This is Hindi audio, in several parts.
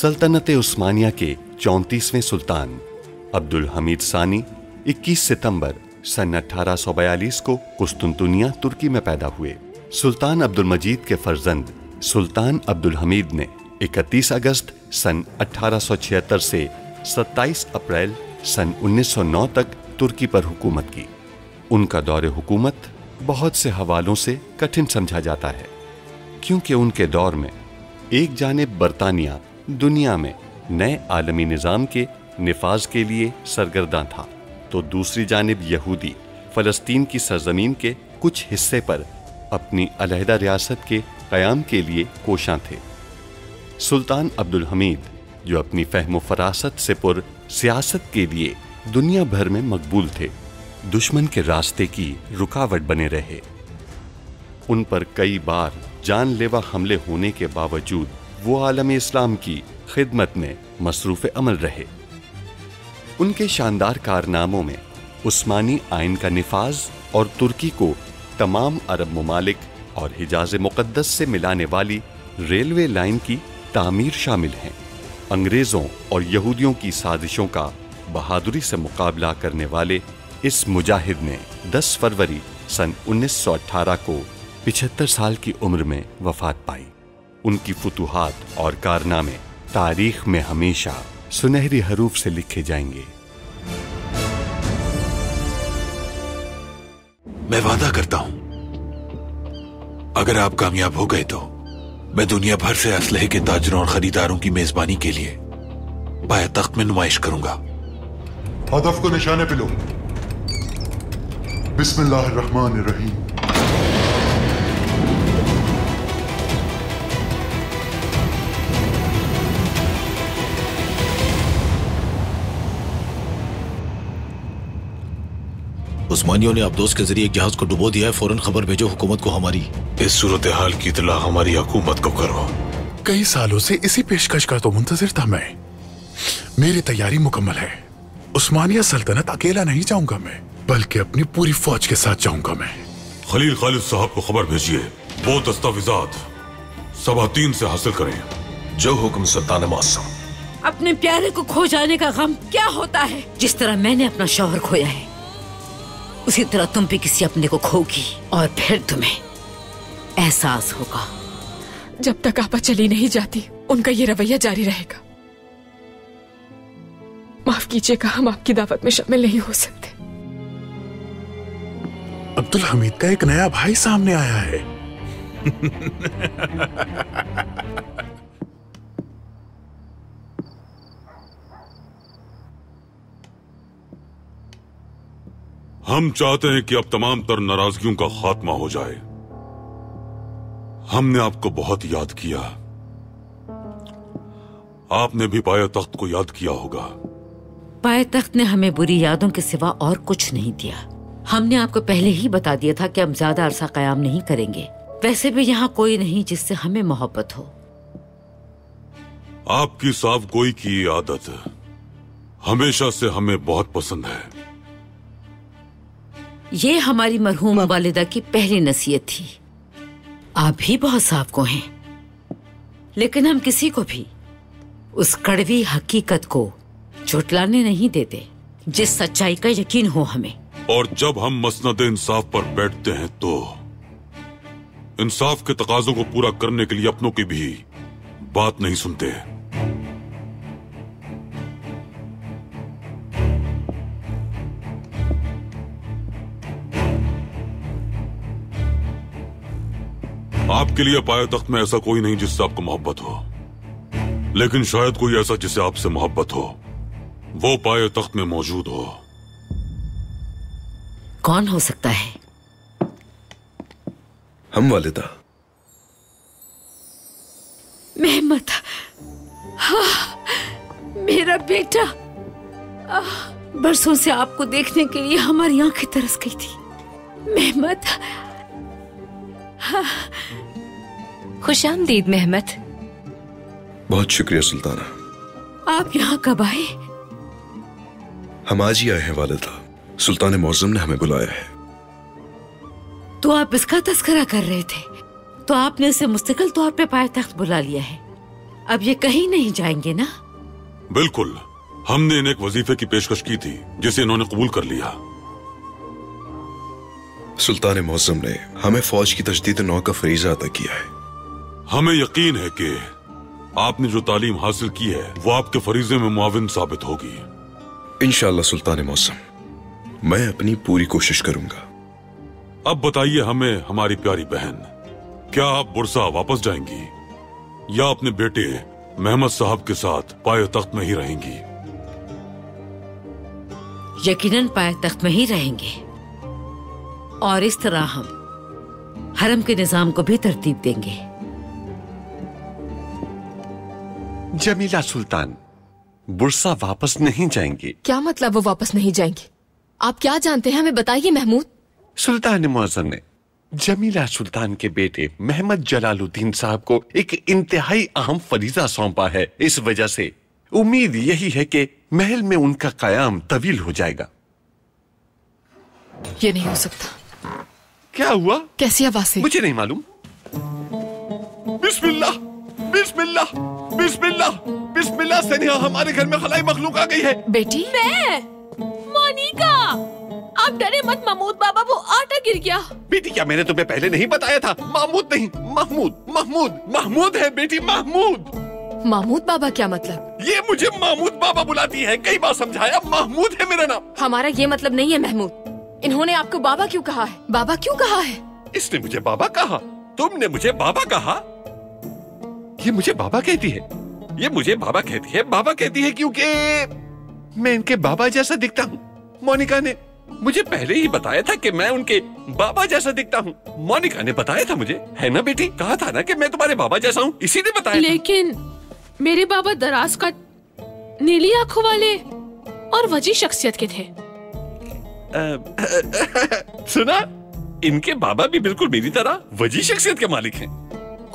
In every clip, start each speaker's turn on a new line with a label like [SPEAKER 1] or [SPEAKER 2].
[SPEAKER 1] सल्तनत उस्मानिया के 34वें सुल्तान अब्दुल हमीद सानी 21 सितंबर सन 1842 को कुस्तुनतुनिया तुर्की में पैदा हुए। सुल्तान अब्दुल मजीद के फर्जंद सुल्तान अब्दुल हमीद ने 31 अगस्त सन 1876 से 27 अप्रैल सन 1909 तक तुर्की पर हुकूमत की। उनका दौरे हुकूमत बहुत से हवालों से कठिन समझा जाता है, क्योंकि उनके दौर में एक जानिब बरतानिया दुनिया में नए आलमी निज़ाम के निफाज के लिए सरगर्दां था, तो दूसरी जानिब यहूदी फ़लस्तीन की सरजमीन के कुछ हिस्से पर अपनी अलहदा रियासत के क़याम के लिए कोशां थे। सुल्तान अब्दुल हमीद, जो अपनी फ़हम फ़रासत से पुर सियासत के लिए दुनिया भर में मकबूल थे, दुश्मन के रास्ते की रुकावट बने रहे। उन पर कई बार जानलेवा हमले होने के बावजूद वो आलम इस्लाम की खिदमत में मसरूफ़ अमल रहे। उनके शानदार कारनामों में उस्मानी आइन का निफाज और तुर्की को तमाम अरब ममालिक और हिजाज़ मुक़द्दस से मिलाने वाली रेलवे लाइन की तामीर शामिल हैं। अंग्रेज़ों और यहूदियों की साजिशों का बहादुरी से मुकाबला करने वाले इस मुजाहिद ने 10 फरवरी सन 1918 को 75 साल की उम्र में वफात पाई। उनकी फुतूहात और कारनामे तारीख में हमेशा सुनहरी हरूफ से लिखे जाएंगे।
[SPEAKER 2] मैं वादा करता हूं, अगर आप कामयाब हो गए तो मैं दुनिया भर से असलहे के ताजरों और खरीदारों की मेजबानी के लिए पाया तख्त में नुमाइश करूंगा।
[SPEAKER 3] हदफ को निशाने पे लो। बिस्मिल्लाहिर्रहमानिर्रहीम।
[SPEAKER 4] उस्मानियों ने अब्दोस के जरिए एक जहाज को डुबो दिया है। फौरन खबर भेजो हुकूमत को हमारी।
[SPEAKER 2] इस सूरत हाल की इत्तला हमारी हुकूमत को करो।
[SPEAKER 3] कई सालों से इसी पेशकश का तो मुंतजिर था मैं। मेरी तैयारी मुकम्मल है। उस्मानिया सल्तनत अकेला नहीं जाऊंगा मैं, बल्कि अपनी पूरी फौज के साथ जाऊंगा मैं।
[SPEAKER 5] खलील खालिद साहब को खबर भेजिए, वो दस्तावेजात सबातीन से हासिल करें।
[SPEAKER 2] जो हुक्म सुल्तान मौसम।
[SPEAKER 6] अपने प्यारे को खो जाने का गम क्या होता है? जिस तरह मैंने अपना शौहर खोया है, उसी तरह तुम भी किसी अपने को खोगी और फिर तुम्हें एहसास होगा।
[SPEAKER 7] जब तक आपा चली नहीं जाती, उनका ये रवैया जारी रहेगा। माफ कीजिएगा, हम आपकी दावत में शामिल नहीं हो सकते।
[SPEAKER 3] अब्दुल हमीद का एक नया भाई सामने आया है।
[SPEAKER 5] हम चाहते हैं कि अब तमाम तर नाराजगियों का खात्मा हो जाए। हमने आपको बहुत याद किया, आपने भी पाया तख्त को याद किया होगा।
[SPEAKER 6] पाए तख्त ने हमें बुरी यादों के सिवा और कुछ नहीं दिया। हमने आपको पहले ही बता दिया था कि हम ज्यादा अरसा कयाम नहीं करेंगे। वैसे भी यहाँ कोई नहीं जिससे हमें मोहब्बत हो।
[SPEAKER 5] आपकी साफ गोई की ये आदत हमेशा से हमें बहुत पसंद है।
[SPEAKER 6] ये हमारी मरहूम वालिदा की पहली नसीहत थी। आप भी बहुत साफ को हैं, लेकिन हम किसी को भी उस कड़वी हकीकत को झुटलाने नहीं देते जिस सच्चाई का यकीन हो हमें।
[SPEAKER 5] और जब हम मसनद इंसाफ पर बैठते हैं तो इंसाफ के तकाजों को पूरा करने के लिए अपनों की भी बात नहीं सुनते। आपके लिए पाया तख्त में ऐसा कोई नहीं जिससे आपको मोहब्बत हो, लेकिन शायद कोई ऐसा जिसे आपसे मोहब्बत हो वो पाए तख्त में मौजूद हो।
[SPEAKER 6] कौन हो सकता है?
[SPEAKER 2] हम वालिदा।
[SPEAKER 6] मेहमत, मेरा बेटा। बरसों से आपको देखने के लिए हमारी आंखें तरस गई थी। मेहमत।
[SPEAKER 7] खुशामदीद मेहमत।
[SPEAKER 2] बहुत शुक्रिया सुल्ताना।
[SPEAKER 6] आप यहाँ कब आए?
[SPEAKER 2] हम आज ही आए हैं वालिदा। सुल्तान मौसम ने हमें बुलाया है।
[SPEAKER 6] तो आप इसका तस्करा कर रहे थे, तो आपने इसे मुस्तकिल तौर पे पाए तख्त बुला लिया है। अब ये कहीं नहीं जाएंगे ना?
[SPEAKER 5] बिल्कुल। हमने इन्हें एक वजीफे की पेशकश की थी जिसे इन्होंने कबूल कर लिया।
[SPEAKER 8] सुल्तान मुअज्जम ने हमें फौज की तजदीद नौ का फरीजा अदा किया है।
[SPEAKER 5] हमें यकीन है कि आपने जो तालीम हासिल की है वो आपके फरीजे में मुआविन साबित होगी।
[SPEAKER 8] इंशाअल्लाह सुल्तान मुअज्जम, मैं अपनी पूरी कोशिश करूंगा।
[SPEAKER 5] अब बताइए हमें हमारी प्यारी बहन, क्या आप बुरसा वापस जाएंगी या अपने बेटे मेहमद साहब के साथ पाए तख्त में ही रहेंगी?
[SPEAKER 6] यकीनन पाए तख्त में ही रहेंगे और इस तरह हम हरम के निजाम को भी तरतीब देंगे।
[SPEAKER 1] जमीला सुल्तान, बुरसा वापस नहीं जाएंगे।
[SPEAKER 7] क्या मतलब वो वापस नहीं जाएंगे? आप क्या जानते हैं, हमें बताइए महमूद।
[SPEAKER 1] सुल्तान मुअज्जम ने जमीला सुल्तान के बेटे मोहम्मद जलालुद्दीन साहब को एक इंतहाई अहम फरीजा सौंपा है। इस वजह से उम्मीद यही है कि महल में उनका कयाम तवील हो जाएगा।
[SPEAKER 7] ये नहीं हो सकता।
[SPEAKER 1] क्या हुआ?
[SPEAKER 7] कैसी आवाज़ है?
[SPEAKER 1] मुझे नहीं मालूम। बिस्मिल्लाह, बिस्मिल्लाह, बिस्मिल्लाह, बिस्मिल्लाह सनिया, हमारे घर में खलाई मखलूक आ गई है।
[SPEAKER 7] बेटी,
[SPEAKER 9] मैं मोनिका, आप डरे मत महमूद बाबा, वो आटा गिर गया।
[SPEAKER 1] बेटी, क्या मैंने तुम्हें पहले नहीं बताया था? महमूद नहीं, महमूद, महमूद, महमूद है बेटी, महमूद।
[SPEAKER 7] महमूद बाबा क्या मतलब?
[SPEAKER 1] ये मुझे महमूद बाबा बुलाती है, कई बार समझाया, महमूद है मेरा नाम।
[SPEAKER 7] हमारा ये मतलब नहीं है महमूद। इन्होंने आपको बाबा क्यों कहा है? बाबा क्यों कहा है?
[SPEAKER 1] इसने मुझे बाबा कहा, तुमने मुझे बाबा कहा। ये मुझे बाबा कहती है, ये मुझे बाबा कहती है, बाबा कहती है क्योंकि मैं इनके बाबा जैसा दिखता हूँ। मोनिका ने मुझे पहले ही बताया था कि मैं उनके बाबा जैसा दिखता हूँ। मोनिका ने बताया था मुझे, है ना बेटी? कहा था ना कि मैं तुम्हारे बाबा जैसा हूँ, इसी ने बताया।
[SPEAKER 9] लेकिन मेरे बाबा दराज का, नीली आंखों वाले और वजी शख्सियत के थे।
[SPEAKER 1] सुना, इनके बाबा भी बिल्कुल मेरी तरह वजी शख्सियत के मालिक हैं।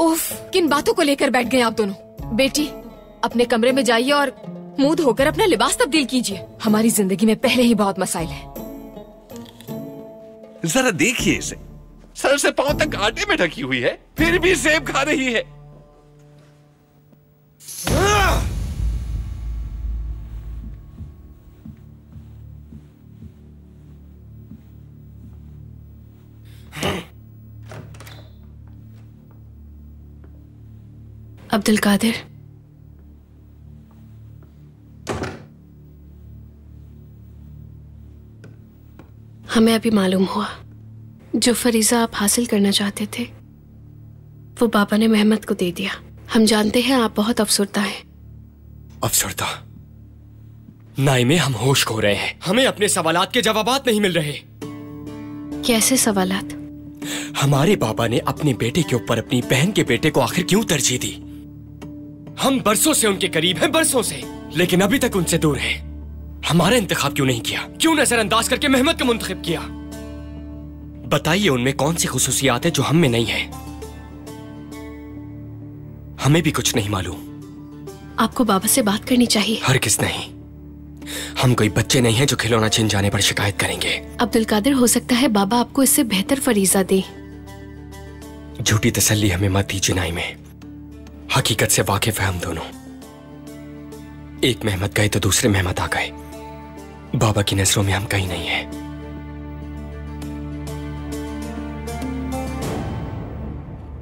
[SPEAKER 7] उफ, किन बातों को लेकर बैठ गए आप दोनों। बेटी, अपने कमरे में जाइए और मुंह धोकर अपना लिबास तब्दील कीजिए। हमारी जिंदगी में पहले ही बहुत मसाइल हैं।
[SPEAKER 1] जरा देखिए इसे, सर से पांव तक आटे में ढकी हुई है, फिर भी सेब खा रही है।
[SPEAKER 9] अब्दुल कादिर, हमें अभी मालूम हुआ जो फरीजा आप हासिल करना चाहते थे वो बाबा ने मेहमद को दे दिया। हम जानते हैं आप बहुत अफसरदा हैं।
[SPEAKER 10] अफसरदा? नाइमे, हम होश खो रहे हैं। हमें अपने सवालात के जवाबात नहीं मिल रहे।
[SPEAKER 9] कैसे सवालात?
[SPEAKER 10] हमारे बाबा ने अपने बेटे के ऊपर अपनी बहन के बेटे को आखिर क्यों तरजीह दी? हम बरसों से उनके करीब हैं, बरसों से, लेकिन अभी तक उनसे दूर हैं। हमारा इंतखाब क्यों नहीं किया? क्यों नजरअंदाज करके मेहमद को मुंतखब किया? बताइए, उनमें कौन सी खुसूसियात है जो हम में नहीं है? हमें भी कुछ नहीं मालूम।
[SPEAKER 9] आपको बाबा से बात करनी चाहिए।
[SPEAKER 10] हरगिज़ नहीं। हम कोई बच्चे नहीं हैं जो खिलौना छिन जाने पर शिकायत करेंगे।
[SPEAKER 9] अब्दुल कादिर, हो सकता है बाबा आपको इससे बेहतर फरीजा दे।
[SPEAKER 10] झूठी तसल्ली हमें मत दीजिए नाइमे। हकीकत से वाकिफ है हम दोनों। एक मेहमद गए तो दूसरे मेहमद आ गए। बाबा की नजरों में हम कहीं नहीं है।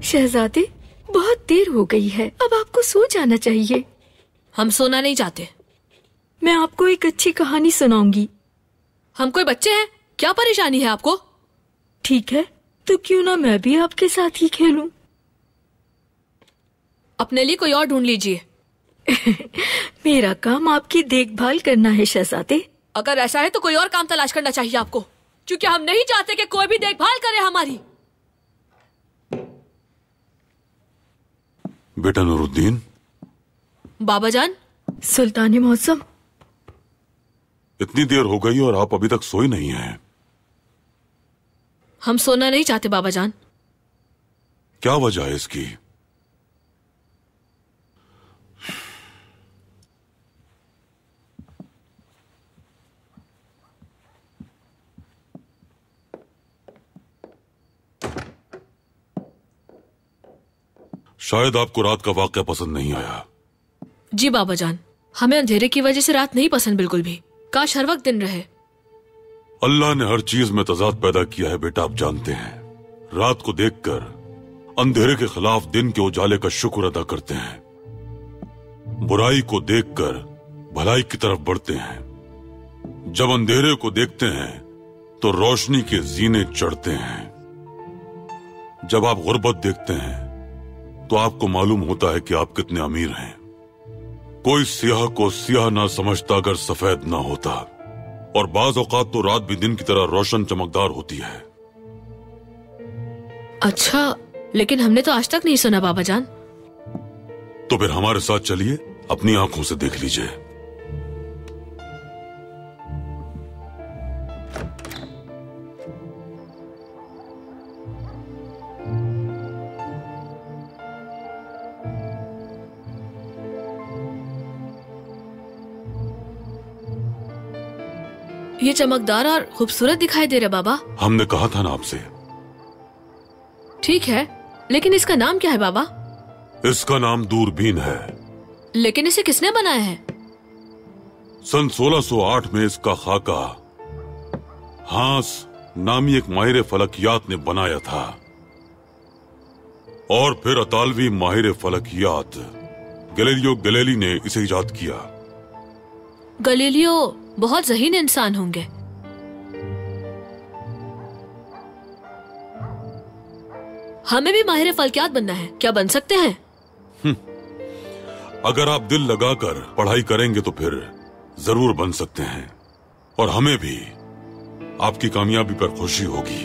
[SPEAKER 11] शहजादे, बहुत देर हो गई है, अब आपको सो जाना चाहिए।
[SPEAKER 9] हम सोना नहीं चाहते।
[SPEAKER 11] मैं आपको एक अच्छी कहानी सुनाऊंगी।
[SPEAKER 9] हम कोई बच्चे हैं? क्या परेशानी है आपको?
[SPEAKER 11] ठीक है, तो क्यों ना मैं भी आपके साथ ही खेलूं?
[SPEAKER 9] अपने लिए कोई और ढूंढ लीजिए।
[SPEAKER 11] मेरा काम आपकी देखभाल करना है शहजादे।
[SPEAKER 9] अगर ऐसा है तो कोई और काम तलाश करना चाहिए आपको, क्योंकि हम नहीं चाहते कि कोई भी देखभाल करे हमारी।
[SPEAKER 5] बेटा नूरुद्दीन।
[SPEAKER 9] बाबा जान।
[SPEAKER 11] सुल्तान मौसम,
[SPEAKER 5] इतनी देर हो गई और आप अभी तक सोई नहीं हैं।
[SPEAKER 9] हम सोना नहीं चाहते बाबा जान।
[SPEAKER 5] क्या वजह है इसकी? शायद आपको रात का वाकया पसंद नहीं आया।
[SPEAKER 9] जी बाबा जान, हमें अंधेरे की वजह से रात नहीं पसंद बिल्कुल भी। काश हर वक्त दिन रहे।
[SPEAKER 5] अल्लाह ने हर चीज में तजाद पैदा किया है बेटा, आप जानते हैं। रात को देखकर अंधेरे के खिलाफ दिन के उजाले का शुक्र अदा करते हैं, बुराई को देखकर भलाई की तरफ बढ़ते हैं। जब अंधेरे को देखते हैं तो रोशनी के जीने चढ़ते हैं। जब आप गुर्बत देखते हैं तो आपको मालूम होता है कि आप कितने अमीर हैं। कोई सियाह को सियाह ना समझता अगर सफेद ना होता, और बाज औकात तो रात भी दिन की तरह रोशन चमकदार होती है।
[SPEAKER 9] अच्छा, लेकिन हमने तो आज तक नहीं सुना बाबा जान।
[SPEAKER 5] तो फिर हमारे साथ चलिए, अपनी आंखों से देख लीजिए।
[SPEAKER 9] ये चमकदार और खूबसूरत दिखाई दे रहा बाबा।
[SPEAKER 5] हमने कहा था ना आपसे।
[SPEAKER 9] ठीक है, लेकिन इसका नाम क्या है बाबा?
[SPEAKER 5] इसका नाम दूरबीन है।
[SPEAKER 9] लेकिन इसे किसने बनाया है?
[SPEAKER 5] सन 1608 में इसका खाका हांस नामी एक माहिर फलकियात ने बनाया था, और फिर अतालवी माहिर फलकियात गैलीलियो गैलीली ने इसे इजाद किया।
[SPEAKER 9] गैलीलियो बहुत ज़हीन इंसान होंगे। हमें भी माहिर फलकियात बनना है, क्या बन सकते हैं?
[SPEAKER 5] अगर आप दिल लगाकर पढ़ाई करेंगे तो फिर जरूर बन सकते हैं, और हमें भी आपकी कामयाबी पर खुशी होगी।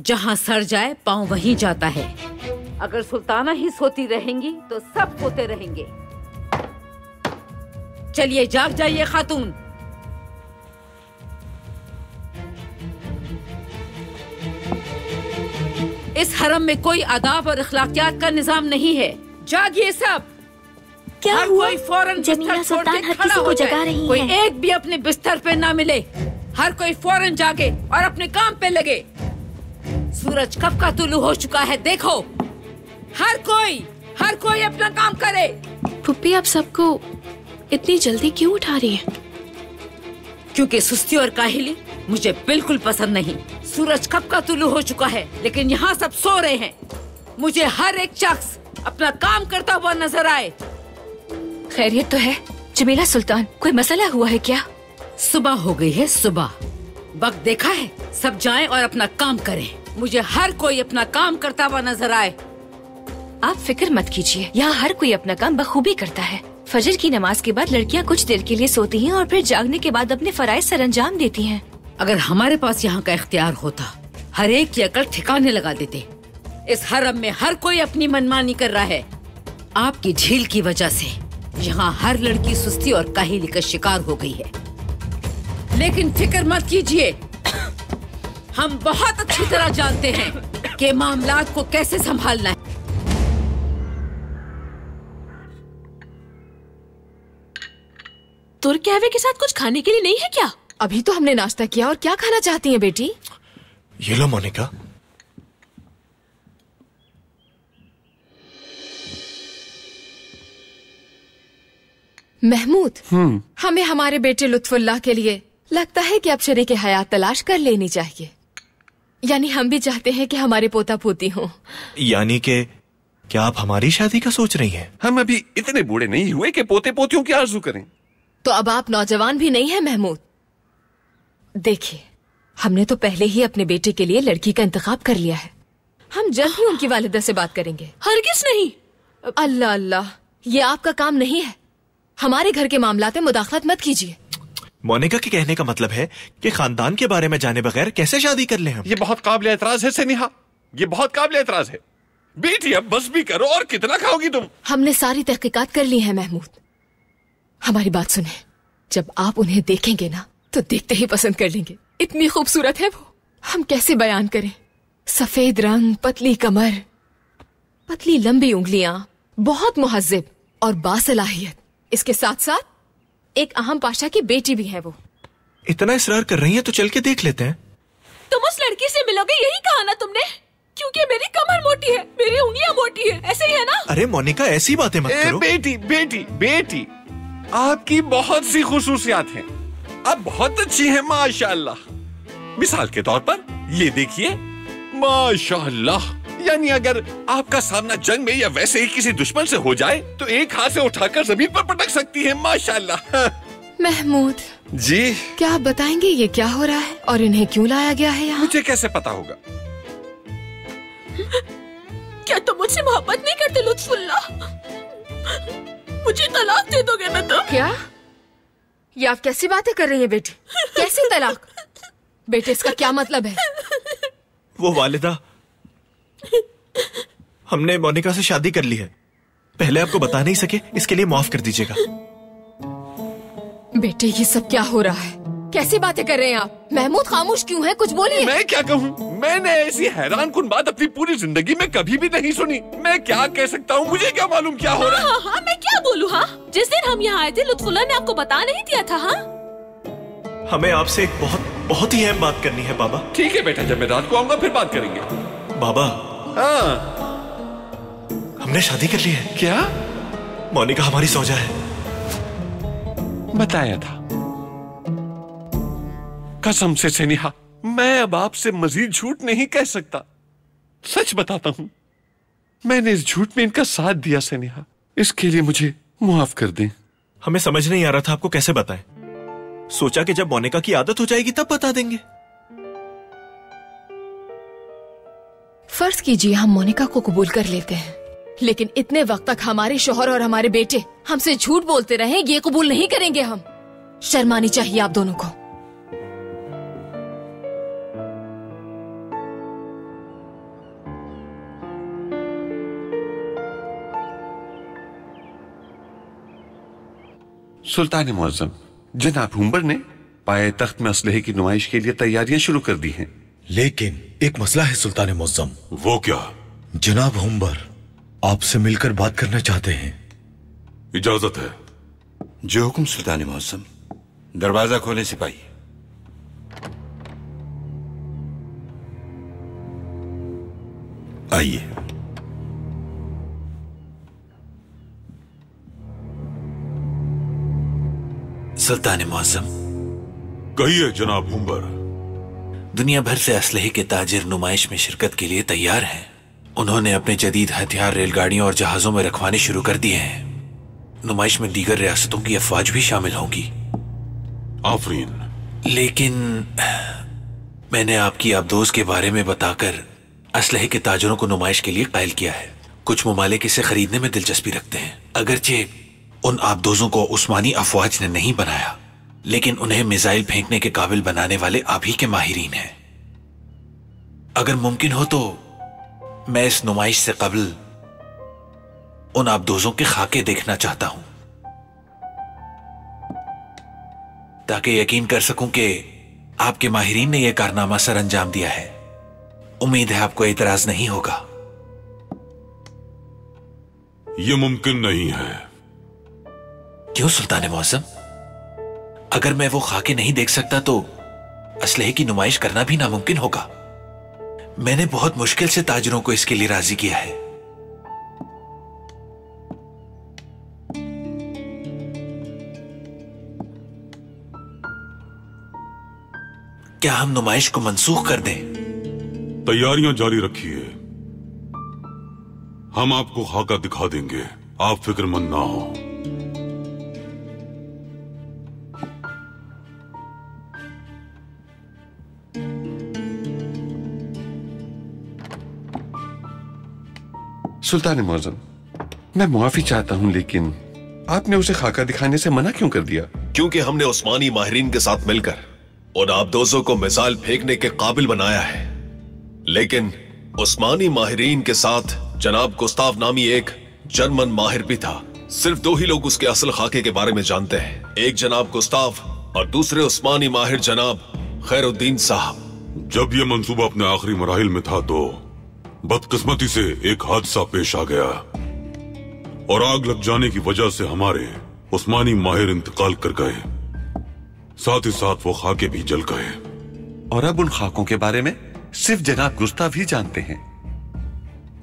[SPEAKER 6] जहाँ सर जाए पांव वहीं जाता है। अगर सुल्ताना ही सोती रहेंगी तो सब सोते रहेंगे। चलिए जाग जाइए खातून। इस हरम में कोई आदाब और अखलाकियात का निजाम नहीं है। जागिए सब।
[SPEAKER 11] क्या
[SPEAKER 6] हर
[SPEAKER 11] हुआ?
[SPEAKER 6] कोई फौरन
[SPEAKER 11] जमीला
[SPEAKER 6] बिस्तर छोड़
[SPEAKER 11] सुल्तान
[SPEAKER 6] के
[SPEAKER 11] हर
[SPEAKER 6] खड़ा
[SPEAKER 11] किसी
[SPEAKER 6] हो
[SPEAKER 11] को
[SPEAKER 6] जाए।
[SPEAKER 11] जगा रही
[SPEAKER 6] कोई
[SPEAKER 11] है।
[SPEAKER 6] एक भी अपने बिस्तर पे ना मिले। हर कोई फौरन जागे और अपने काम पे लगे। सूरज कब का तुलू हो चुका है, देखो। हर कोई अपना काम करे।
[SPEAKER 9] पुप्पी आप सबको इतनी जल्दी क्यों उठा रही है?
[SPEAKER 6] क्योंकि सुस्ती और काहिली मुझे बिल्कुल पसंद नहीं। सूरज कब का तुलू हो चुका है, लेकिन यहाँ सब सो रहे हैं। मुझे हर एक शख्स अपना काम करता हुआ नजर आए।
[SPEAKER 7] खैरियत तो है जमीला सुल्तान, कोई मसला हुआ है क्या?
[SPEAKER 6] सुबह हो गई है, सुबह। वक्त देखा है, सब जाएं और अपना काम करें। मुझे हर कोई अपना काम करता हुआ नजर आए।
[SPEAKER 7] आप फिक्र मत कीजिए, यहाँ हर कोई अपना काम बखूबी करता है। फजर की नमाज के बाद लड़कियाँ कुछ देर के लिए सोती हैं और फिर जागने के बाद अपने फराइज सरंजाम देती हैं।
[SPEAKER 6] अगर हमारे पास यहाँ का इख्तियार होता, हर एक की अकल ठिकाने लगा देते। इस हरम में हर कोई अपनी मनमानी कर रहा है। आपकी झील की वजह से यहाँ हर लड़की सुस्ती और काहिली का शिकार हो गई है। लेकिन फिक्र मत कीजिए, हम बहुत अच्छी तरह जानते हैं कि मामलात को कैसे संभालना है।
[SPEAKER 9] तुर्क कहवे के साथ कुछ खाने के लिए नहीं है क्या?
[SPEAKER 7] अभी तो हमने नाश्ता किया, और क्या खाना चाहती हैं बेटी?
[SPEAKER 4] ये लो मोनिका।
[SPEAKER 7] महमूद, हमें हमारे बेटे लुत्फुल्लाह के लिए लगता है कि अब शरीके हयात तलाश कर लेनी चाहिए। यानी हम भी चाहते हैं कि हमारे पोता पोती हों।
[SPEAKER 12] यानी कि क्या आप हमारी शादी का सोच रही हैं?
[SPEAKER 8] हम अभी इतने बूढ़े नहीं हुए कि पोते पोतियों की आरज़ू करें।
[SPEAKER 7] तो अब आप नौजवान भी नहीं हैं महमूद। देखिए, हमने तो पहले ही अपने बेटे के लिए लड़की का इंतखाब कर लिया है। हम जल्द ही उनकी वालिदा से बात करेंगे।
[SPEAKER 9] हरगिज़ नहीं।
[SPEAKER 7] अल्लाह अल्लाह, ये आपका काम नहीं है। हमारे घर के मामलात में मुदाखलत मत कीजिए।
[SPEAKER 12] मोनिका के कहने का मतलब है कि खानदान के बारे में जाने बगैर कैसे शादी कर लें हम?
[SPEAKER 8] ये बहुत काबिल एतराज है सनिहा, ये बहुत काबिल एतराज है। बेटी अब बस भी करो, और कितना खाओगी तुम?
[SPEAKER 7] हमने सारी तहकीकात कर ली है महमूद। हमारी बात सुने, जब आप उन्हें देखेंगे ना तो देखते ही पसंद कर लेंगे। इतनी खूबसूरत है वो, हम कैसे बयान करें। सफेद रंग, पतली कमर, पतली लंबी उंगलियां, बहुत मुहज्जिब और बासलाहियत। इसके साथ साथ एक अहम पाशा की बेटी भी है वो।
[SPEAKER 12] इतना इसरार कर रही है तो चल के देख लेते हैं।
[SPEAKER 13] तुम उस लड़की से मिलोगे यही कहा ना तुमने? क्योंकि मेरी कमर मोटी है, मेरी उंगलियां मोटी है, ऐसे ही है ना?
[SPEAKER 12] अरे मोनिका ऐसी बातें मत करो।
[SPEAKER 14] बेटी बेटी बेटी, आपकी बहुत सी खुसूसियात हैं, आप बहुत अच्छी हैं माशाअल्लाह। मिसाल के तौर पर ये देखिए, माशाअल्लाह। यानी अगर आपका सामना जंग में या वैसे ही किसी दुश्मन से हो जाए तो एक हाथ से उठाकर जमीन पर पटक सकती है माशाअल्लाह।
[SPEAKER 7] महमूद
[SPEAKER 14] जी,
[SPEAKER 7] क्या आप बताएंगे ये क्या हो रहा है और इन्हें क्यों लाया गया है यहाँ?
[SPEAKER 14] मुझे कैसे पता होगा?
[SPEAKER 13] क्या तुम मुझसे मोहब्बत नहीं करते लुत्फुल्लाह? मुझे तलाक दे दोगे ना तुम?
[SPEAKER 7] क्या ये आप कैसी बातें कर रही हैं बेटी? कैसे तलाक? बेटे इसका क्या मतलब है?
[SPEAKER 12] वो वालिदा, हमने मोनिका से शादी कर ली है। पहले आपको बता नहीं सके, इसके लिए माफ कर दीजिएगा।
[SPEAKER 7] बेटे ये सब क्या हो रहा है? कैसी बातें कर रहे हैं आप? महमूद खामोश क्यों है? कुछ बोलिए।
[SPEAKER 14] मैं क्या कहूँ? मैंने ऐसी हैरान कुन बात अपनी पूरी जिंदगी में कभी भी नहीं सुनी। मैं क्या कह सकता हूँ? मुझे क्या मालूम क्या हो रहा है?
[SPEAKER 13] हाँ, मैं क्या बोलूँ? हाँ, जिस दिन हम यहाँ आए थे लुत्फुल्लाह ने आपको बता नहीं दिया था? हाँ,
[SPEAKER 12] हमें आपसे एक बहुत ही अहम बात करनी है बाबा।
[SPEAKER 14] ठीक है बेटा, जब मैं रात को आऊंगा फिर बात करेंगे।
[SPEAKER 12] बाबा,
[SPEAKER 14] हाँ,
[SPEAKER 12] हमने शादी कर ली है।
[SPEAKER 14] क्या?
[SPEAKER 12] मोनिका हमारी सौजा है।
[SPEAKER 14] बताया था। कसम से सेनिहा, मैं अब आपसे मजीद झूठ नहीं कह सकता। सच बताता हूं, मैंने इस झूठ में इनका साथ दिया सेनिहा। इसके लिए मुझे माफ कर दें।
[SPEAKER 12] हमें समझ नहीं आ रहा था आपको कैसे बताएं। सोचा कि जब मोनिका की आदत हो जाएगी तब बता देंगे।
[SPEAKER 7] फर्ज कीजिए हम मोनिका को कबूल कर लेते हैं, लेकिन इतने वक्त तक हमारे शौहर और हमारे बेटे हमसे झूठ बोलते रहे, ये कबूल नहीं करेंगे हम। शर्मानी चाहिए आप दोनों को।
[SPEAKER 1] सुल्तान मुअज्जम, जनाब हुम्बर ने पाए तख्त में असलहे की नुमाइश के लिए तैयारियां शुरू कर दी हैं।
[SPEAKER 4] लेकिन एक मसला है सुल्तान मुअज्जम।
[SPEAKER 5] वो क्या?
[SPEAKER 4] जनाब हुम्बर आपसे मिलकर बात करना चाहते हैं।
[SPEAKER 5] इजाजत है।
[SPEAKER 15] जो हुक्म सुल्तान मुअज्जम। दरवाजा खोले सिपाही। आइए।
[SPEAKER 2] सुल्तान मुअज्जम।
[SPEAKER 5] कहिए जनाब हुम्बर।
[SPEAKER 2] दुनिया भर से असलहे के ताजिर नुमाइश में शिरकत के लिए तैयार हैं। उन्होंने अपने जदीद हथियार रेलगाड़ियों और जहाजों में रखवाने शुरू कर दिए हैं। नुमाइश में दीगर रियासतों की अफवाज भी शामिल होंगी।
[SPEAKER 5] आफरीन।
[SPEAKER 2] लेकिन मैंने आपकी आबदोज के बारे में बताकर असलहे के ताजरों को नुमाइश के लिए कायल किया है। कुछ मुमालिक इसे खरीदने में दिलचस्पी रखते हैं। अगरचे उन आबदोजों को उस्मानी अफवाज ने नहीं बनाया, लेकिन उन्हें मिसाइल फेंकने के काबिल बनाने वाले आप ही के माहिरीन हैं। अगर मुमकिन हो तो मैं इस नुमाइश से कबल उन आबदोजों के खाके देखना चाहता हूं, ताकि यकीन कर सकूं कि आपके माहिरीन ने यह कारनामा सर अंजाम दिया है। उम्मीद है आपको एतराज नहीं होगा।
[SPEAKER 5] यह मुमकिन नहीं है।
[SPEAKER 2] क्यों सुल्तान मुअज्जम? अगर मैं वो खाके नहीं देख सकता तो असलहे की नुमाइश करना भी नामुमकिन होगा। मैंने बहुत मुश्किल से ताजरों को इसके लिए राजी किया है। क्या हम नुमाइश को मंसूख कर दें?
[SPEAKER 5] तैयारियां जारी रखिए, हम आपको खाका दिखा देंगे। आप फिक्रमंद ना हो।
[SPEAKER 1] सुल्तान मुअज्जम, मैं मुआफी चाहता हूं, लेकिन आपने उसे खाका दिखाने से मना क्यों कर दिया?
[SPEAKER 16] क्योंकि हमने उस्मानी माहिरीन के साथ मिलकर उन आबदोजों को मिसाइल फेंकने के काबिल बनाया है। लेकिन उस्मानी माहिरीन के साथ जनाब गुस्ताव नामी एक जर्मन माहिर भी था। सिर्फ दो ही लोग उसके असल खाके के बारे में जानते हैं, एक जनाब गुस्ताव और दूसरे उस्मानी माहिर जनाब खैरुद्दीन साहब।
[SPEAKER 5] जब यह मंसूबा अपने आखिरी मराहिल में था तो बदकिस्मती से एक हादसा पेश आ गया और आग लग जाने की वजह से हमारे उस्मानी माहिर इंतकाल कर गए, साथ ही साथ वो खाके भी जल गए।
[SPEAKER 14] और अब उन खाकों के बारे में सिर्फ जनाब गुस्ताव ही जानते हैं।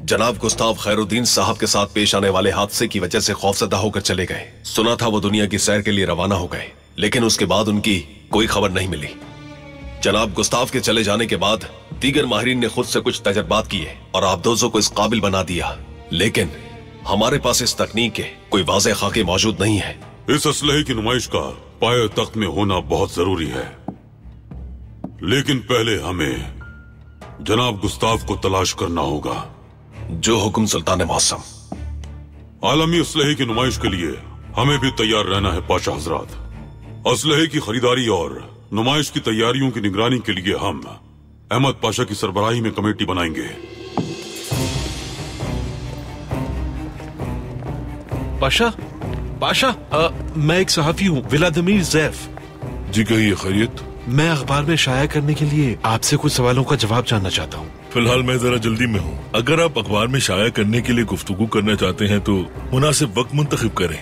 [SPEAKER 16] जनाब गुस्ताव खैरुद्दीन साहब के साथ पेश आने वाले हादसे की वजह से खौफजदा होकर चले गए। सुना था वो दुनिया की सैर के लिए रवाना हो गए, लेकिन उसके बाद उनकी कोई खबर नहीं मिली। जनाब गुस्ताव के चले जाने के बाद दीगर माहिरीन ने खुद से कुछ तजर्बात किए और आबदोजों को इस काबिल बना दिया, लेकिन हमारे पास इस तकनीक के कोई वाज़ेह खाके मौजूद नहीं है।
[SPEAKER 5] इस असलहे की नुमाइश का पाए तख्त में होना बहुत जरूरी है, लेकिन पहले हमें जनाब गुस्ताव को तलाश करना होगा।
[SPEAKER 16] जो हुक्म सुल्तान मौसम।
[SPEAKER 5] आलमी असलहे की नुमाइश के लिए हमें भी तैयार रहना है पाशा हजरात। असलहे की खरीदारी और नुमाइश की तैयारियों की निगरानी के लिए हम अहमद पाशा की सरबराही में कमेटी बनाएंगे।
[SPEAKER 17] पाशा, पाशा, मैं एक सहाफी हूँ, व्लादिमीर ज़ैफ।
[SPEAKER 18] जी कहिए, खैरियत?
[SPEAKER 17] मैं अखबार में शाया करने के लिए आपसे कुछ सवालों का जवाब जानना चाहता हूँ।
[SPEAKER 18] फिलहाल मैं जरा जल्दी में हूँ। अगर आप अखबार में शाया करने के लिए गुफ्तगू करना चाहते हैं तो मुनासिब वक्त मुंतखब करें।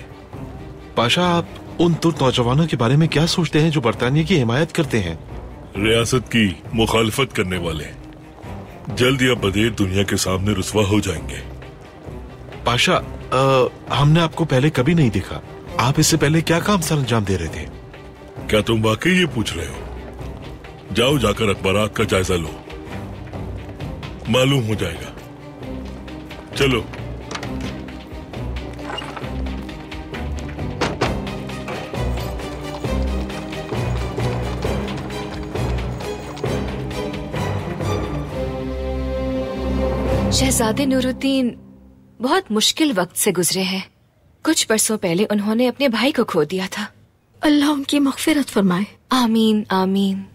[SPEAKER 17] पाशा, आप उन तुर्क नौजवानों के बारे में क्या सोचते हैं जो बरतानिया की हिमायत करते हैं?
[SPEAKER 18] रियासत की मुखालफत करने वाले जल्द या बदेर दुनिया के सामने रुसवा हो जाएंगे।
[SPEAKER 17] पाशा, हमने आपको पहले कभी नहीं देखा। आप इससे पहले क्या काम सर अंजाम दे रहे थे?
[SPEAKER 18] क्या तुम वाकई ये पूछ रहे हो? जाओ, जाकर अखबारात का जायजा लो, मालूम हो जाएगा। चलो।
[SPEAKER 7] शहजादे नूरुद्दीन बहुत मुश्किल वक्त से गुजरे हैं। कुछ बरसों पहले उन्होंने अपने भाई को खो दिया था।
[SPEAKER 11] अल्लाह उनकी मग़फ़िरत फरमाए।
[SPEAKER 7] आमीन आमीन।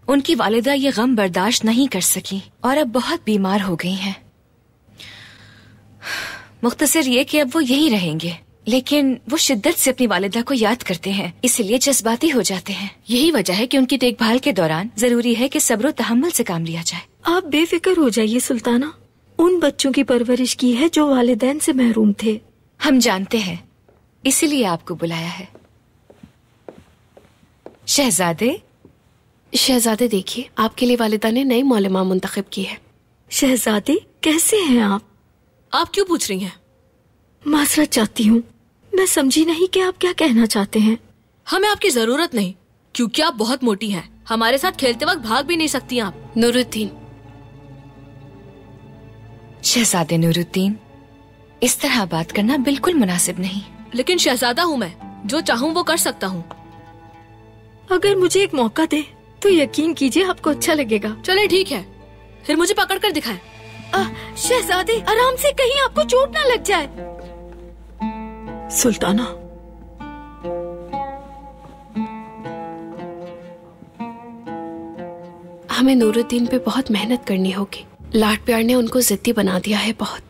[SPEAKER 7] उनकी वालिदा ये गम बर्दाश्त नहीं कर सकी और अब बहुत बीमार हो गई हैं। मुख्तसर ये कि अब वो यही रहेंगे, लेकिन वो शिद्दत से अपनी वालिदा को याद करते हैं, इसलिए जज्बाती हो जाते हैं। यही वजह है कि उनकी देखभाल के दौरान जरूरी है कि सब्र और तहम्मुल से काम लिया जाए।
[SPEAKER 11] आप बेफिक्र हो जाइए सुल्ताना, उन बच्चों की परवरिश की है जो वालिदैन से महरूम थे।
[SPEAKER 7] हम जानते हैं, इसीलिए आपको बुलाया है। शहजादे,
[SPEAKER 9] शहजादे देखिए, आपके लिए वालिदा ने नई मौलमा मुंतखब की है।
[SPEAKER 11] शहजादे, कैसे हैं आप?
[SPEAKER 13] आप क्यों पूछ रही हैं?
[SPEAKER 11] माजरत चाहती हूँ, मैं समझी नहीं कि आप क्या कहना चाहते हैं।
[SPEAKER 13] हमें आपकी जरूरत नहीं, क्योंकि आप बहुत मोटी हैं। हमारे साथ खेलते वक्त भाग भी नहीं सकती आप।
[SPEAKER 9] नूरुद्दीन।
[SPEAKER 7] शहजादे नूरुद्दीन, इस तरह बात करना बिल्कुल मुनासिब नहीं।
[SPEAKER 13] लेकिन शहजादा हूँ मैं, जो चाहूँ वो कर सकता हूँ।
[SPEAKER 11] अगर मुझे एक मौका दे तो यकीन कीजिए आपको अच्छा लगेगा।
[SPEAKER 13] चले ठीक है, फिर मुझे पकड़ कर दिखाएं।
[SPEAKER 11] शहजादे, आराम से, कहीं आपको चोट ना लग जाए। सुल्ताना,
[SPEAKER 9] हमें नूरुद्दीन पे बहुत मेहनत करनी होगी। लाड प्यार ने उनको जिद्दी बना दिया है बहुत।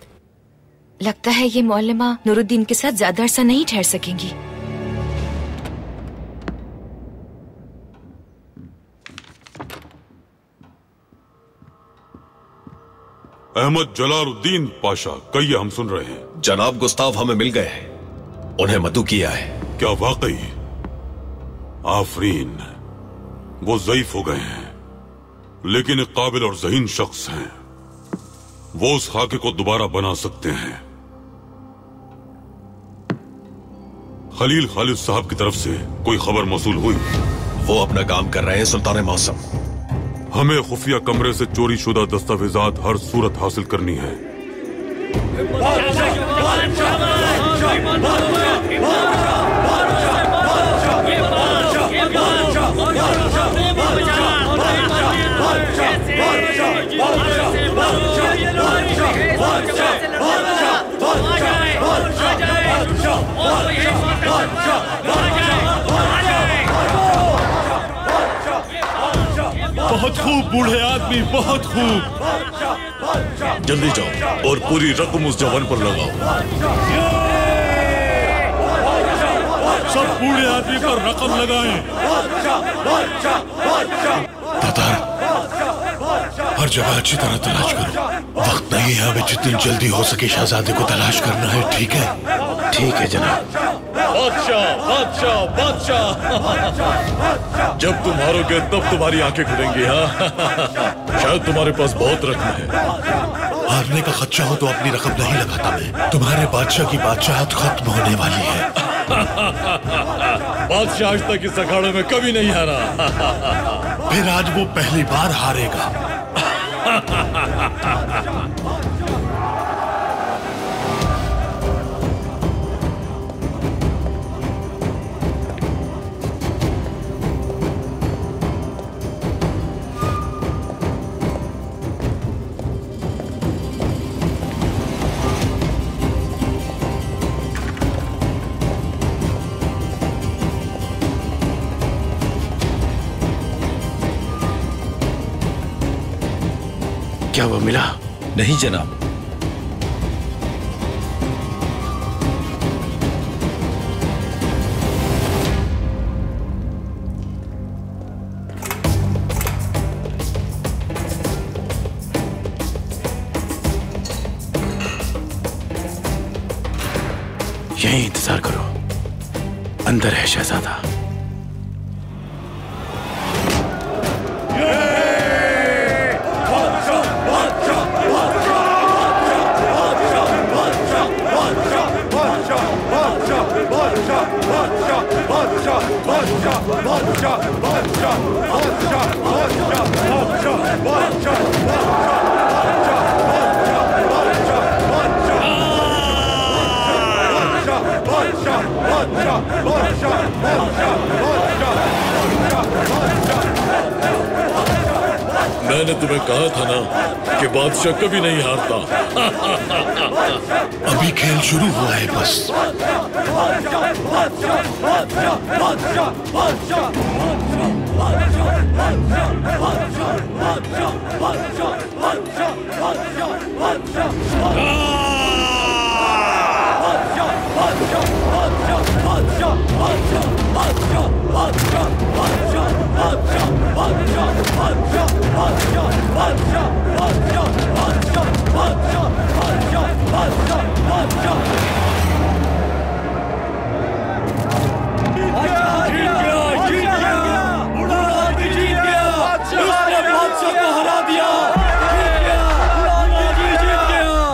[SPEAKER 7] लगता है ये मौलमा नूरुद्दीन के साथ ज्यादा अरसा नहीं ठहर सकेंगी।
[SPEAKER 5] अहमद जलालुद्दीन पाशा, कहिए, हम सुन रहे हैं।
[SPEAKER 16] जनाब गुस्ताव हमें मिल गए हैं, उन्हें मदू किया है।
[SPEAKER 5] क्या वाकई? आफरीन, वो ज़ईफ हो गए हैं, लेकिन एक काबिल और ज़हीन शख्स हैं। वो उस खाके को दोबारा बना सकते हैं। खलील खालिद साहब की तरफ से कोई खबर मौसूल हुई?
[SPEAKER 16] वो अपना काम कर रहे हैं सुल्तान मौसम।
[SPEAKER 5] हमें खुफिया कमरे से चोरी शुदा दस्तावेजात हर सूरत हासिल करनी है।
[SPEAKER 18] बहुत खूब बूढ़े आदमी, बहुत खूब।
[SPEAKER 16] जल्दी जाओ और पूरी रकम उस जवान पर लगाओ।
[SPEAKER 18] सब बूढ़े आदमी पर रकम लगाएं।
[SPEAKER 19] तातार, हर जगह अच्छी तरह तलाश करो। वक्त नहीं है, हमें जितनी जल्दी हो सके शहजादे को तलाश करना है। ठीक है?
[SPEAKER 4] ठीक है जनाब।
[SPEAKER 18] बादशाह बादशाह बादशाह, जब तुम हारोगे तब तुम्हारी आंखें खुलेंगी। हाँ शायद तुम्हारे पास बहुत रकम है।
[SPEAKER 19] हारने का खदशा हो तो अपनी रकम नहीं लगाता मैं। तुम्हारे बादशाह की बादशाहत खत्म होने वाली है।
[SPEAKER 18] बादशाह आज तक इस अखाड़े में कभी नहीं हारा।
[SPEAKER 19] फिर आज वो पहली बार हारेगा।
[SPEAKER 4] क्या वो मिला?
[SPEAKER 16] नहीं जनाब।
[SPEAKER 4] यहीं इंतजार करो, अंदर है शहजादा।
[SPEAKER 18] मैंने तुम्हें कहा था ना कि बादशाह कभी नहीं हारता।
[SPEAKER 19] अभी खेल शुरू हुआ है बस।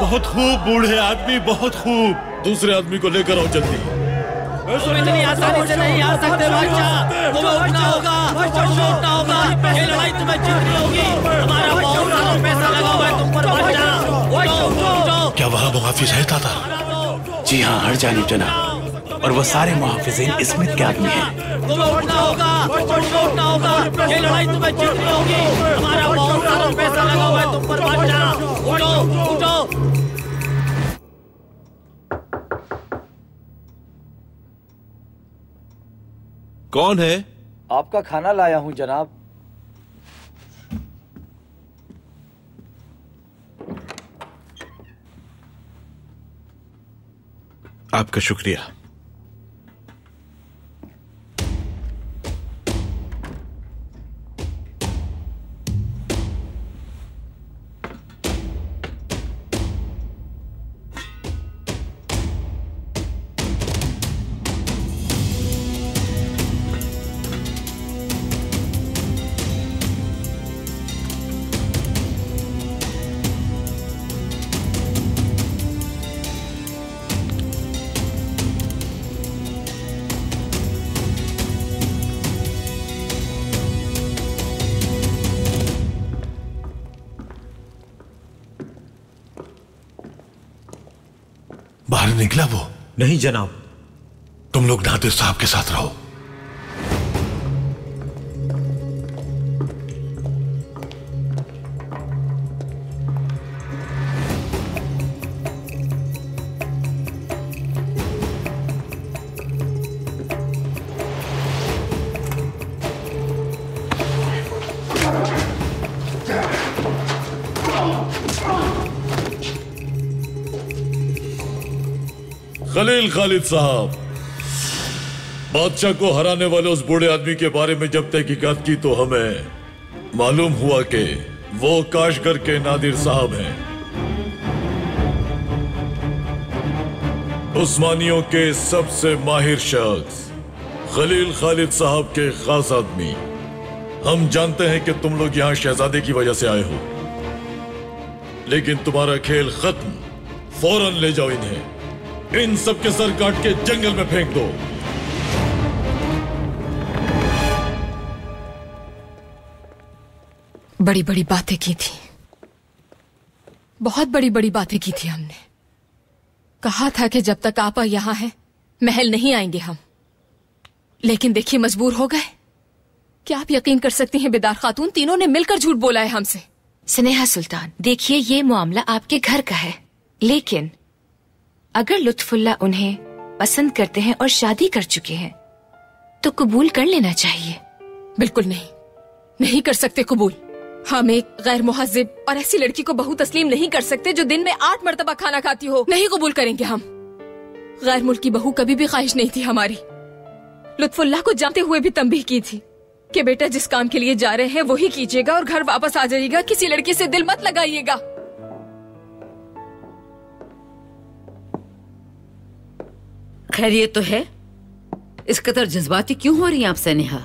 [SPEAKER 18] बहुत खूब बूढ़े आदमी, बहुत खूब। दूसरे आदमी को लेकर आओ जल्दी।
[SPEAKER 20] इतनी आसानी से नहीं हार सकते बादशाह, तुम्हें उठना होगा, उठना होगा। ये लड़ाई तुम्हें जीतनी होगी। हमारा बहुत सारा पैसा लगा हुआ है तुम पर बादशाह।
[SPEAKER 19] क्या वहाँ मुहाफिज है ताता?
[SPEAKER 4] जी हाँ, हर जानिब जनाब, और वो सारे मुहाफिज़ीन इस्मित के आदमी हैं।
[SPEAKER 20] तुम्हें उठना होगा, उठना होगा। ये लड़ाई तुम्हें जीतनी होगी। हमारा बहुत सारा पैसा लगा हुआ है तुम पर बादशाह। उठो उठो।
[SPEAKER 17] कौन है?
[SPEAKER 21] आपका खाना लाया हूं जनाब।
[SPEAKER 17] आपका शुक्रिया।
[SPEAKER 19] बाहर निकला वो?
[SPEAKER 12] नहीं जनाब।
[SPEAKER 19] तुम लोग नादिर साहब के साथ रहो।
[SPEAKER 18] खलील खालिद साहब, बादशाह को हराने वाले उस बूढ़े आदमी के बारे में जब तहकीकात की तो हमें मालूम हुआ कि वो काशगर के नादिर साहब हैं, उस्मानियों के सबसे माहिर शख्स खलील खालिद साहब के खास आदमी। हम जानते हैं कि तुम लोग यहाँ शहजादे की वजह से आए हो, लेकिन तुम्हारा खेल खत्म। फौरन ले जाओ इन्हें, इन सबके सर काट के जंगल में फेंक दो।
[SPEAKER 7] बड़ी बड़ी बातें की थी, बहुत बड़ी बड़ी बातें की थी हमने। कहा था कि जब तक आप यहां हैं महल नहीं आएंगे हम, लेकिन देखिए मजबूर हो गए। क्या आप यकीन कर सकती हैं बेदार खातून, तीनों ने मिलकर झूठ बोला है हमसे।
[SPEAKER 3] स्नेहा सुल्तान, देखिए ये मामला आपके घर का है, लेकिन अगर लुत्फुल्लाह उन्हें पसंद करते हैं और शादी कर चुके हैं तो कबूल कर लेना चाहिए।
[SPEAKER 7] बिल्कुल नहीं, नहीं कर सकते कबूल। हम एक गैर मुहज्जिब और ऐसी लड़की को बहू तस्लीम नहीं कर सकते जो दिन में 8 मरतबा खाना खाती हो। नहीं कबूल करेंगे हम। गैर मुल्क की बहू कभी भी ख्वाहिश नहीं थी हमारी। लुत्फुल्लाह को जानते हुए भी तंबीह की थी कि बेटा जिस काम के लिए जा रहे हैं वही कीजिएगा और घर वापस आ जाइएगा, किसी लड़की से दिल मत लगाइएगा।
[SPEAKER 6] खैर ये तो है, इस कदर जज्बाती क्यों हो रही हैं आप स्नेहा?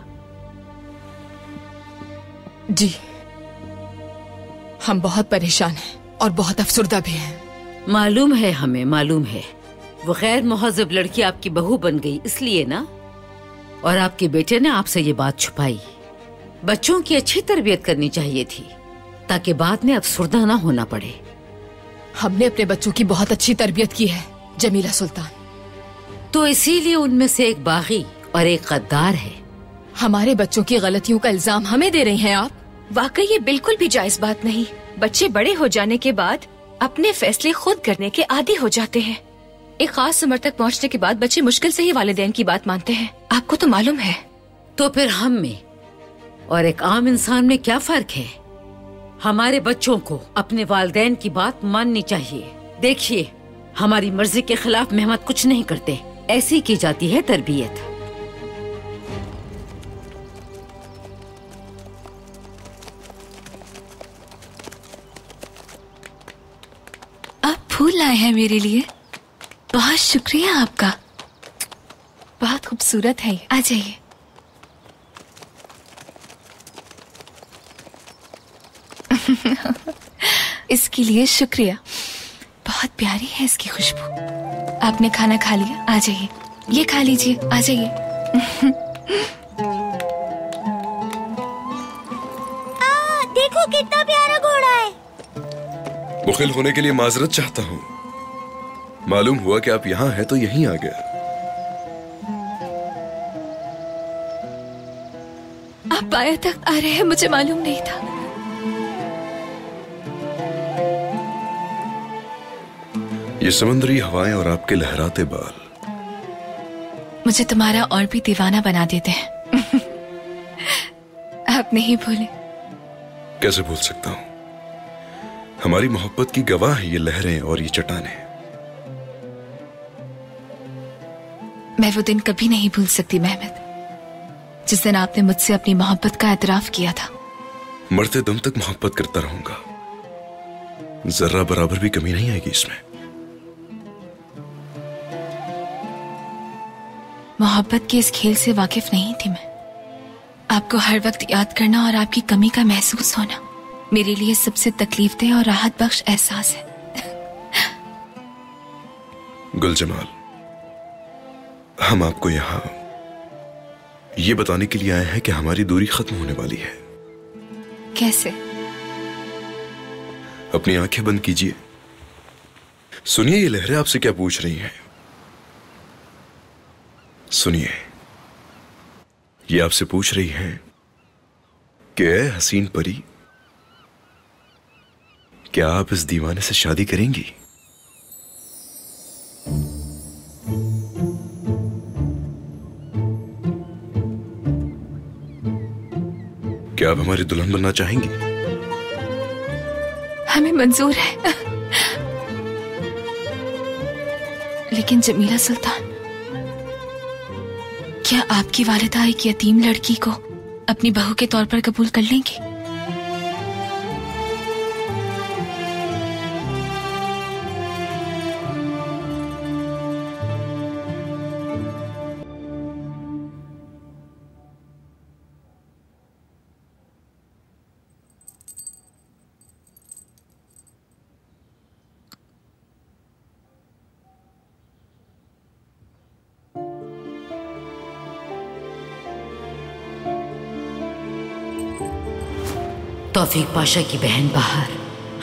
[SPEAKER 7] जी हम बहुत परेशान हैं और बहुत अफसुर्दा भी हैं।
[SPEAKER 6] मालूम है, हमें मालूम है। वो गैर मुहज्जब लड़की आपकी बहू बन गई इसलिए ना, और आपके बेटे ने आपसे ये बात छुपाई। बच्चों की अच्छी तरबियत करनी चाहिए थी ताकि बाद में अफसुर्दा ना होना पड़े।
[SPEAKER 7] हमने अपने बच्चों की बहुत अच्छी तरबियत की है जमीला सुल्तान।
[SPEAKER 6] तो इसीलिए उनमें से एक बागी और एक गद्दार है।
[SPEAKER 7] हमारे बच्चों की गलतियों का इल्जाम हमें दे रही हैं आप?
[SPEAKER 3] वाकई ये बिल्कुल भी जायज बात नहीं। बच्चे बड़े हो जाने के बाद अपने फैसले खुद करने के आदी हो जाते हैं। एक खास उम्र तक पहुंचने के बाद बच्चे मुश्किल से ही वालिदैन की बात मानते हैं, आपको तो मालूम है।
[SPEAKER 6] तो फिर हम में और एक आम इंसान में क्या फर्क है? हमारे बच्चों को अपने वालिदैन की बात माननी चाहिए। देखिए, हमारी मर्जी के खिलाफ मेहमत कुछ नहीं करते, ऐसी की जाती है तरबियत।
[SPEAKER 3] आप फूल लाए हैं मेरे लिए, बहुत शुक्रिया आपका। बहुत खूबसूरत है, आ जाइए। इसके लिए शुक्रिया, बहुत प्यारी है इसकी खुशबू। आपने खाना खा लिया? आ जाइए, ये खा लीजिए, आ जाइए।
[SPEAKER 22] देखो कितना प्यारा घोड़ा है।
[SPEAKER 8] मुखिल होने के लिए माजरत चाहता हूँ। मालूम हुआ कि आप यहाँ हैं तो यहीं आ गया।
[SPEAKER 3] आप बाया तक आ रहे हैं, मुझे मालूम नहीं था।
[SPEAKER 8] ये समुद्री हवाएं और आपके लहराते बाल
[SPEAKER 3] मुझे तुम्हारा और भी दीवाना बना देते हैं। आप नहीं भूले?
[SPEAKER 8] कैसे भूल सकता हूँ? हमारी मोहब्बत की गवाह है ये लहरें और ये चट्टानें।
[SPEAKER 3] मैं वो दिन कभी नहीं भूल सकती मेहमद, जिस दिन आपने मुझसे अपनी मोहब्बत का एतराफ किया था।
[SPEAKER 8] मरते दम तक मोहब्बत करता रहूंगा, जर्रा बराबर भी कमी नहीं आएगी इसमें।
[SPEAKER 3] मोहब्बत के इस खेल से वाकिफ नहीं थी मैं। आपको हर वक्त याद करना और आपकी कमी का महसूस होना मेरे लिए सबसे तकलीफदेह और राहत बख्श एहसास है।
[SPEAKER 8] गुलजमाल, हम आपको यहाँ ये बताने के लिए आए हैं कि हमारी दूरी खत्म होने वाली है।
[SPEAKER 3] कैसे?
[SPEAKER 8] अपनी आंखें बंद कीजिए, सुनिए ये लहरें आपसे क्या पूछ रही हैं। सुनिए, ये आपसे पूछ रही हैं कि ऐ हसीन परी, क्या आप इस दीवाने से शादी करेंगी? क्या आप हमारी दुल्हन बनना चाहेंगी?
[SPEAKER 3] हमें मंजूर है, लेकिन जमीला सुल्तान, क्या आपकी वालिदा एक यतीम लड़की को अपनी बहू के तौर पर कबूल कर लेंगी?
[SPEAKER 6] तौफीक पाशा की बहन बहार,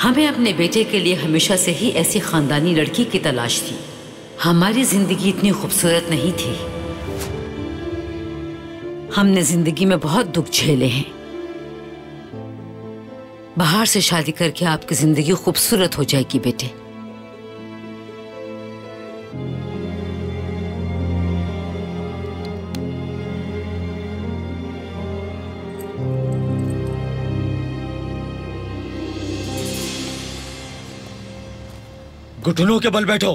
[SPEAKER 6] हमें अपने बेटे के लिए हमेशा से ही ऐसी खानदानी लड़की की तलाश थी। हमारी जिंदगी इतनी खूबसूरत नहीं थी। हमने जिंदगी में बहुत दुख झेले हैं। बहार से शादी करके आपकी जिंदगी खूबसूरत हो जाएगी बेटे।
[SPEAKER 19] घुटनों के बल बैठो।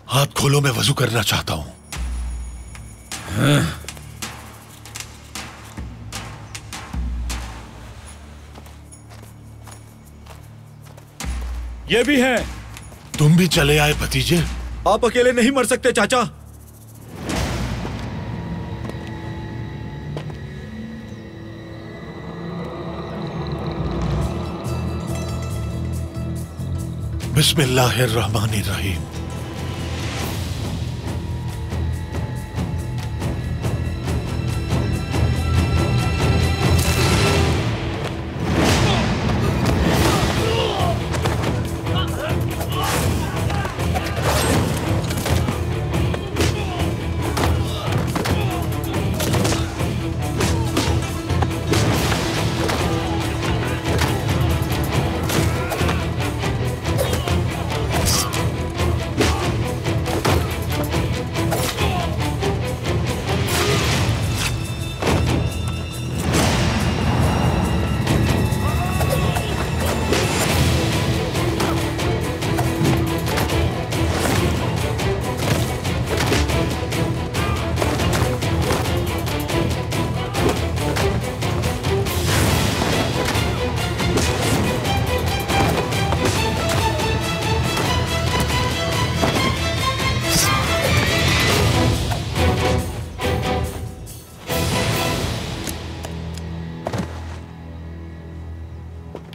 [SPEAKER 19] हाथ खोलो, मैं वजू करना चाहता हूं।
[SPEAKER 12] ये भी है।
[SPEAKER 19] तुम भी चले आए भतीजे।
[SPEAKER 12] आप अकेले नहीं मर सकते चाचा।
[SPEAKER 19] बिस्मिल्लाहिर्रहमानिर्रहीम।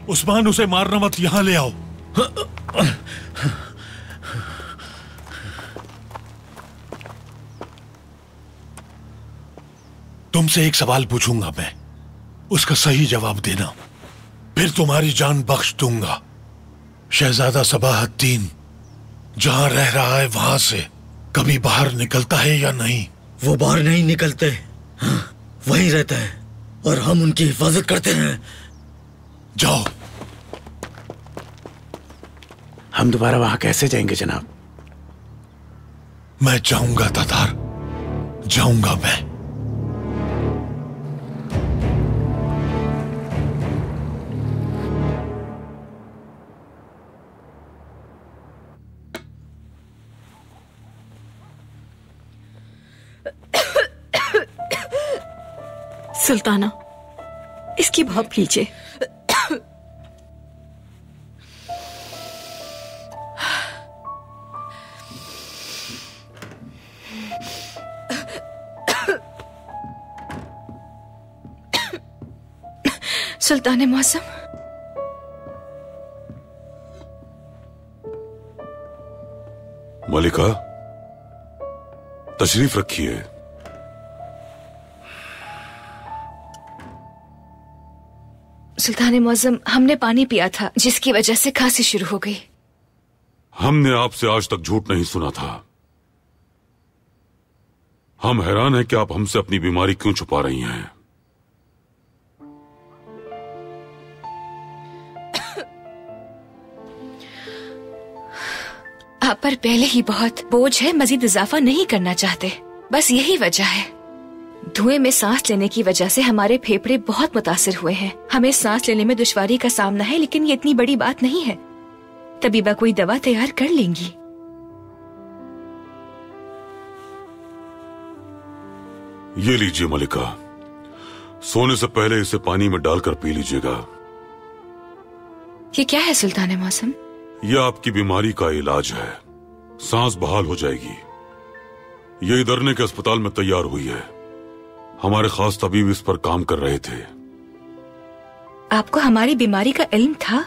[SPEAKER 19] उस्मान, उसे मारना मत, यहां ले आओ। तुमसे एक सवाल पूछूंगा मैं, उसका सही जवाब देना, फिर तुम्हारी जान बख्श दूंगा। शहजादा सबाहद्दीन जहां रह रहा है वहां से कभी बाहर निकलता है या नहीं?
[SPEAKER 20] वो बाहर नहीं निकलते, वहीं रहते हैं और हम उनकी हिफाजत करते हैं।
[SPEAKER 19] जाओ।
[SPEAKER 4] हम दोबारा वहां कैसे जाएंगे जनाब?
[SPEAKER 19] मैं जाऊंगा तातार, जाऊंगा मैं।
[SPEAKER 11] सुल्ताना, इसकी भाप लीजिए।
[SPEAKER 3] सुल्तान मौसम,
[SPEAKER 5] मलिका, तशरीफ रखिए।
[SPEAKER 3] सुल्तान मौसम, हमने पानी पिया था जिसकी वजह से खांसी शुरू हो गई।
[SPEAKER 5] हमने आपसे आज तक झूठ नहीं सुना था। हम हैरान हैं कि आप हमसे अपनी बीमारी क्यों छुपा रही हैं।
[SPEAKER 3] आप पर पहले ही बहुत बोझ है, मजीद इजाफा नहीं करना चाहते, बस यही वजह है। धुएं में सांस लेने की वजह से हमारे फेफड़े बहुत मुतासिर हुए हैं। हमें सांस लेने में दुश्वारी का सामना है, लेकिन ये इतनी बड़ी बात नहीं है। तबीबा कोई दवा तैयार कर लेंगी।
[SPEAKER 5] ये लीजिए मलिका, सोने से पहले इसे पानी में डालकर पी लीजिएगा।
[SPEAKER 3] ये क्या है सुल्तान मौसम?
[SPEAKER 5] यह आपकी बीमारी का इलाज है, सांस बहाल हो जाएगी। ये इधरने के अस्पताल में तैयार हुई है, हमारे खास तबीब इस पर काम कर रहे थे।
[SPEAKER 3] आपको हमारी बीमारी का इल्म था?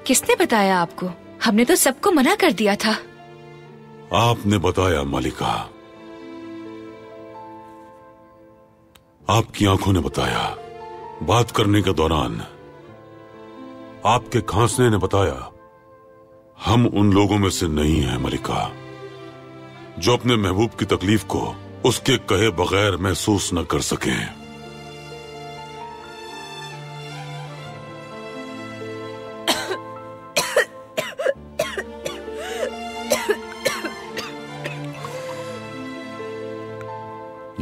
[SPEAKER 3] किसने बताया आपको? हमने तो सबको मना कर दिया था।
[SPEAKER 5] आपने बताया मलिका, आपकी आंखों ने बताया, बात करने के दौरान आपके खांसने ने बताया। हम उन लोगों में से नहीं हैं मलिका जो अपने महबूब की तकलीफ को उसके कहे बगैर महसूस न कर सकें।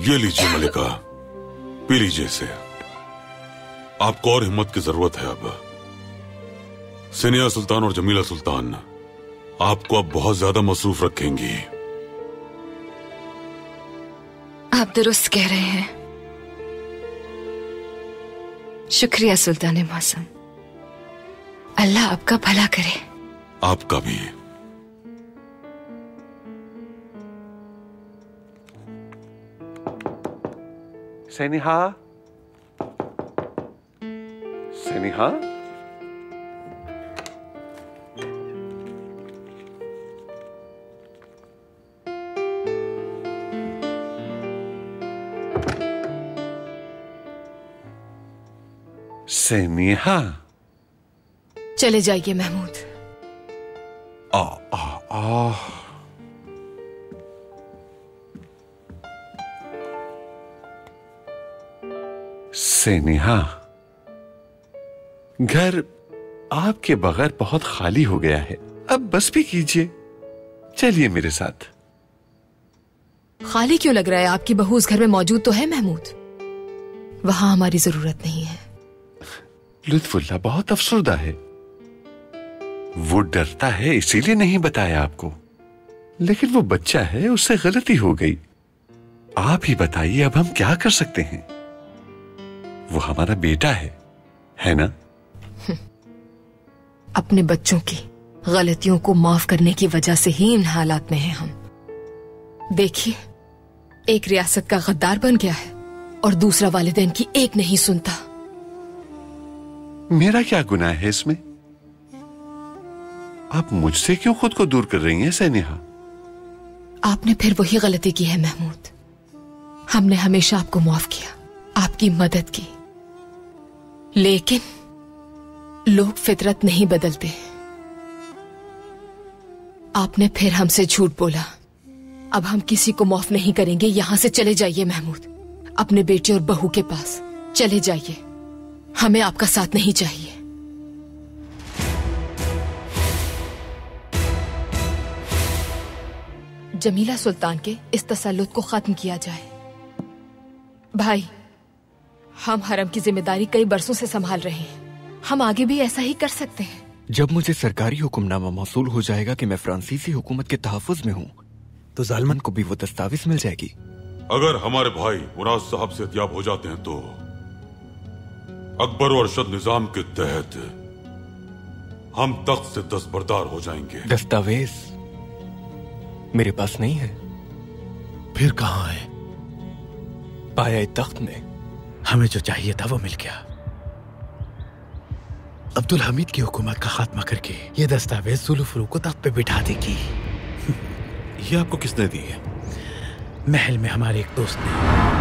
[SPEAKER 5] ये लीजिए मलिका, पी लीजिए इसे। आपको और हिम्मत की जरूरत है अब। सिनिया सुल्तान और जमीला सुल्तान आपको अब बहुत ज्यादा मसरूफ रखेंगी।
[SPEAKER 3] आप दुरुस्त कह रहे हैं। शुक्रिया सुल्तान मौसम, अल्लाह आपका भला करे।
[SPEAKER 5] आपका भी।
[SPEAKER 14] सैनिहा, सैनिहा, सैनिहा।
[SPEAKER 7] चले जाइए महमूद।
[SPEAKER 14] आ आ आ सैनिहा, घर आपके बगैर बहुत खाली हो गया है, अब बस भी कीजिए। चलिए मेरे साथ।
[SPEAKER 7] खाली क्यों लग रहा है? आपकी बहू उस घर में मौजूद तो है महमूद। वहां हमारी जरूरत नहीं है।
[SPEAKER 14] लुत्फुल्लाह बहुत अफसरदा है, वो डरता है इसीलिए नहीं बताया आपको। लेकिन वो बच्चा है, उससे गलती हो गई। आप ही बताइए अब हम क्या कर सकते हैं? वो हमारा बेटा है ना?
[SPEAKER 7] अपने बच्चों की गलतियों को माफ करने की वजह से ही इन हालात में हैं हम। देखिए, एक रियासत का गद्दार बन गया है और दूसरा वालिदैन की एक नहीं सुनता।
[SPEAKER 14] मेरा क्या गुनाह है इसमें? आप मुझसे क्यों खुद को दूर कर रही हैं सैनिहा?
[SPEAKER 7] आपने फिर वही गलती की है महमूद। हमने हमेशा आपको माफ किया, आपकी मदद की, लेकिन लोग फितरत नहीं बदलते। आपने फिर हमसे झूठ बोला। अब हम किसी को माफ नहीं करेंगे। यहां से चले जाइए महमूद, अपने बेटे और बहू के पास चले जाइए। हमें आपका साथ नहीं चाहिए। जमीला सुल्तान के इस तसल्लुत को खत्म किया जाए। भाई, हम हरम की जिम्मेदारी कई बरसों से संभाल रहे हैं, हम आगे भी ऐसा ही कर सकते हैं।
[SPEAKER 10] जब मुझे सरकारी हुक्मनामा मौसूल हो जाएगा कि मैं फ्रांसीसी हुकूमत के तहफ़्फ़ुज़ में हूँ, तो जालिमन को भी वो दस्तावेज मिल जाएगी।
[SPEAKER 5] अगर हमारे भाई मुराद साहब से इत्याब हो जाते हैं तो अकबर और अरशद निजाम के तहत हम तख्त से दस्तबरदार हो जाएंगे।
[SPEAKER 10] दस्तावेज मेरे पास नहीं है।
[SPEAKER 19] फिर कहाँ है?
[SPEAKER 10] पाया तख्त में।
[SPEAKER 4] हमें जो चाहिए था वो मिल गया। अब्दुल हमीद की हुकूमत का खात्मा करके ये दस्तावेज जुल्फ़ फरूख को तख्त पे बिठा देगी।
[SPEAKER 17] ये आपको किसने दी है?
[SPEAKER 4] महल में हमारे एक दोस्त ने।